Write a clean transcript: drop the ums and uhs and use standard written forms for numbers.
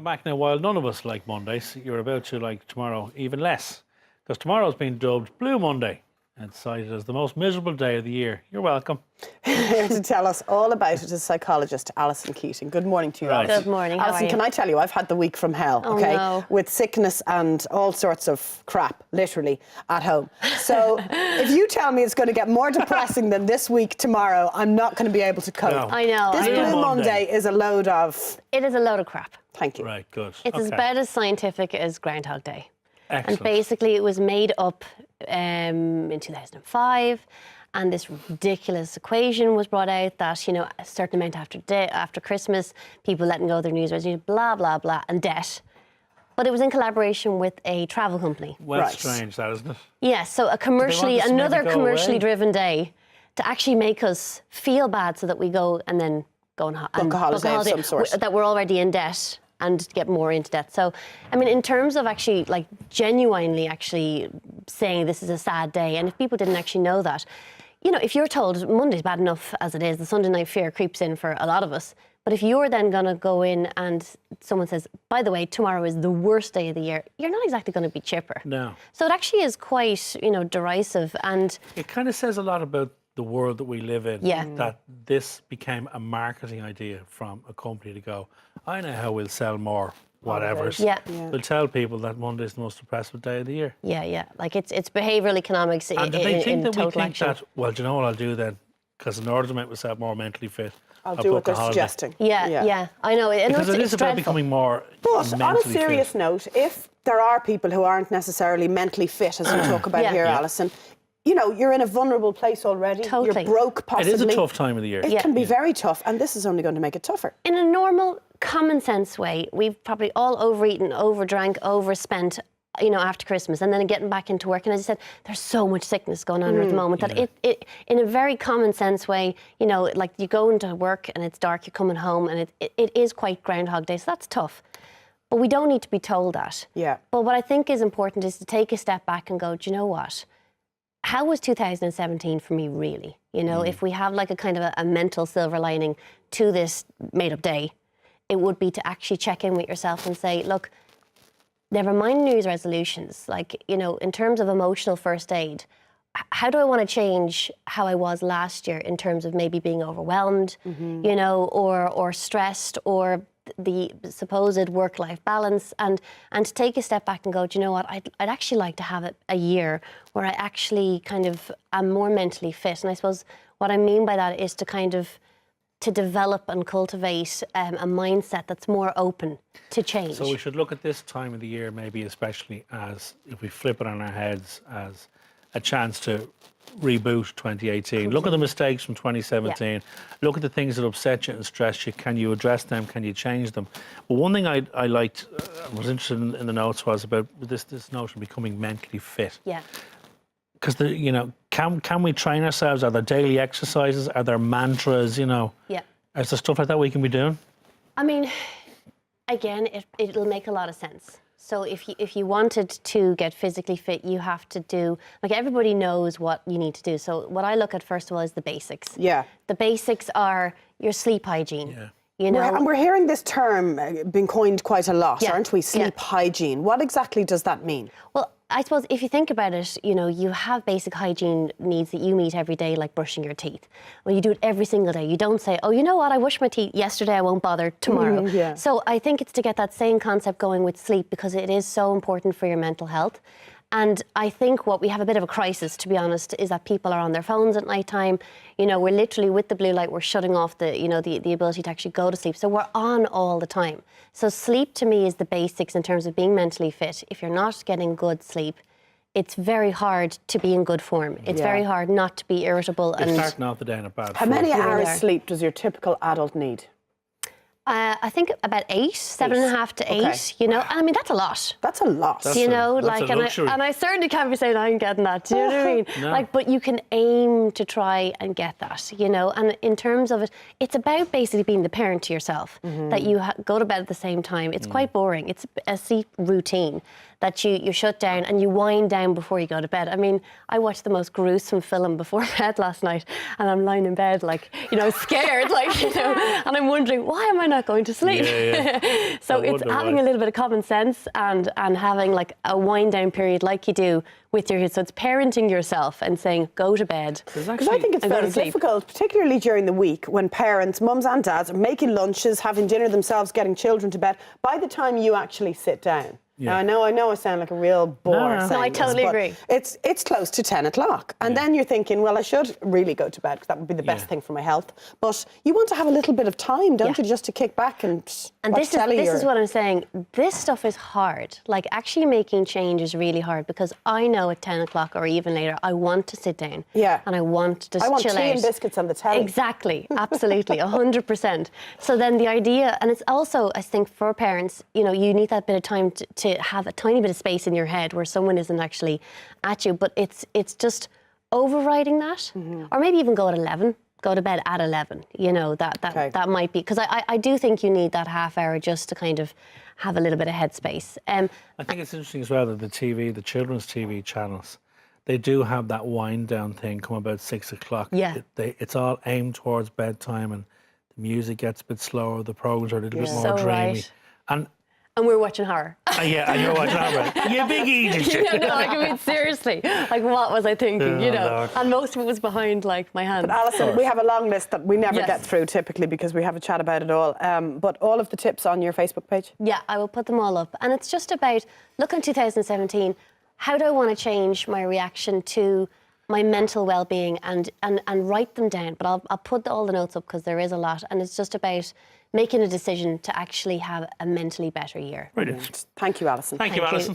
Welcome back. Now, while none of us like Mondays, you're about to like tomorrow even less, because tomorrow's been dubbed Blue Monday and cited as the most miserable day of the year. You're welcome. Here to tell us all about it is psychologist Alison Keating. Good morning to you, Right. Alison. Good morning. How Alison, are you? can I tell you, I've had the week from hell, Oh, okay? no. With sickness and all sorts of crap, literally, at home. So if you tell me it's going to get more depressing than this week tomorrow, I'm not going to be able to cope. No. I know. This I know. Blue Monday is a load of... It is a load of crap. Thank you. Right, good. It's okay. about as scientific as Groundhog Day. Excellent. And basically it was made up in 2005, and this ridiculous equation was brought out that, you know, a certain amount after Christmas, people letting go of their New Year's resolution, blah, blah, blah, and debt. But it was in collaboration with a travel company. Well, Right. strange, that, isn't it? Yeah, so this to maybe another go commercially away? driven day to actually make us feel bad so that we go and then go on Book a holiday of some sort. that we're already in debt and get more into debt. So, I mean, in terms of actually, like, genuinely actually saying this is a sad day, and if people didn't actually know that, you know, if you're told Monday's bad enough as it is, the Sunday night fear creeps in for a lot of us. But if you're then going to go in and someone says, by the way, tomorrow is the worst day of the year, you're not exactly going to be chipper. No. So it actually is quite, you know, derisive. And It kind of says a lot about the world that we live in. Yeah. That this became a marketing idea from a company to go, I know how we'll sell more whatever's. Yeah. We'll tell people that Monday's the most depressive day of the year. yeah, like it's behavioural economics And do they in think that we total think action. that, well, do you know what I'll do then? Because in order to make myself more mentally fit, I'll do what book a they're holiday. suggesting. Yeah, I know. I know Because it is it's about dreadful. becoming more But on a mentally serious fit. note, if there are people who aren't necessarily mentally fit, as we talk about Yeah. here, Yeah. Alison, you know, you're in a vulnerable place already. Totally. You're broke, It possibly. is a tough time of the year. It can be very tough, and this is only going to make it tougher. In a normal, common sense way, we've probably all overeaten, overdrank, overspent, you know, after Christmas, and then getting back into work. And as I said, there's so much sickness going on at the moment that it, in a very common sense way, you know, like you go into work and it's dark, you're coming home, and it is quite Groundhog Day, so that's tough. But we don't need to be told that. Yeah. But what I think is important is to take a step back and go, do you know what? How was 2017 for me, really? You know, if we have like a kind of a mental silver lining to this made-up day, it would be to actually check in with yourself and say, look, never mind New Year's resolutions. Like, you know, in terms of emotional first aid, how do I want to change how I was last year in terms of maybe being overwhelmed, you know, or stressed, or the supposed work-life balance, and to take a step back and go, do you know what, I'd actually like to have a year where I actually kind of am more mentally fit. And I suppose what I mean by that is to kind of to develop and cultivate a mindset that's more open to change. So we should look at this time of the year, maybe especially as, if we flip it on our heads, as a chance to reboot 2018. Look at the mistakes from 2017. Look at the things that upset you and stressed you. Can you address them? Can you change them? But one thing I liked, was interested in the notes, was about this notion of becoming mentally fit. Yeah. Because, you know, can we train ourselves? Are there daily exercises? Are there mantras, you know? Yeah. Is there stuff like that we can be doing? I mean, again, it'll make a lot of sense. So if you wanted to get physically fit, you have to do, like, everybody knows what you need to do. So what I look at first of all is the basics. Yeah. The basics are your sleep hygiene. Yeah. You know, And we're hearing this term being coined quite a lot, Yeah. aren't we? Sleep hygiene. What exactly does that mean? well, I suppose if you think about it, you know, you have basic hygiene needs that you meet every day, like brushing your teeth. Well, you do it every single day. You don't say, oh, you know what, I brushed my teeth yesterday, I won't bother tomorrow. yeah. So I think it's to get that same concept going with sleep, because it is so important for your mental health. And I think what we have a bit of a crisis, to be honest, is that people are on their phones at night time. You know, we're literally, with the blue light, we're shutting off the, you know, the ability to actually go to sleep. So we're on all the time. So sleep to me is the basics in terms of being mentally fit. If you're not getting good sleep, it's very hard to be in good form. It's Yeah. very hard not to be irritable. You're And starting off the day in a bad How many foot. hours there. sleep does your typical adult need? I think about 8, 7.5 to 8, Okay. you know, and I mean, that's a lot. That's a lot. That's You know, that's like, a and luxury. I certainly can't be saying I'm getting that. Do you know what I mean? No. Like, but you can aim to try and get that, you know. And in terms of it, it's about basically being the parent to yourself, that you go to bed at the same time. It's quite boring. It's a sleep routine that you shut down and you wind down before you go to bed. I mean, I watched the most gruesome film before bed last night, and I'm lying in bed like, scared, like, and I'm wondering, why am I not going to sleep? Yeah. So I it's wonder having why. a little bit of common sense and having like a wind down period like you do with your kids. So it's parenting yourself and saying, go to bed. Because I think it's and go very to sleep. difficult, particularly during the week when parents, mums and dads, are making lunches, having dinner themselves, getting children to bed. By the time you actually sit down, Yeah. now I know I sound like a real bore. No. saying No, I this, totally but agree. It's close to 10 o'clock, and then you're thinking, well, I should really go to bed because that would be the best Yeah. thing for my health. But you want to have a little bit of time, don't Yeah. you, just to kick back and And watch this is telly this or- is what I'm saying. This stuff is hard. Like actually making change is really hard because I know at 10 o'clock or even later I want to sit down. Yeah. And I want to I want chill tea out. and biscuits on the telly. Exactly, absolutely, 100%. So then the idea, and it's also, I think, for parents, you need that bit of time to have a tiny bit of space in your head where someone isn't actually at you. But it's just overriding that, or maybe even go at 11. Go to bed at 11. Okay. That might be because I do think you need that half hour just to kind of have a little bit of headspace. I think it's interesting as well that the children's TV channels, they do have that wind down thing come about 6 o'clock. Yeah. It's all aimed towards bedtime, and the music gets a bit slower, the programs are a little bit more So dreamy. right. And we're watching horror. and you're watching that, right? You big idiot. No, like, I mean, seriously. Like, what was I thinking, Oh, Lord. And most of it was behind, like, my hand. But Alison, we have a long list that we never Yes. get through typically because we have a chat about it all. But all of the tips on your Facebook page? Yeah, I will put them all up. And it's just about, look in 2017, how do I want to change my reaction to my mental well-being and write them down. But I'll put all the notes up because there is a lot. And it's just about making a decision to actually have a mentally better year. Brilliant. Thank you, Alison. Thank you, Thank you. Alison.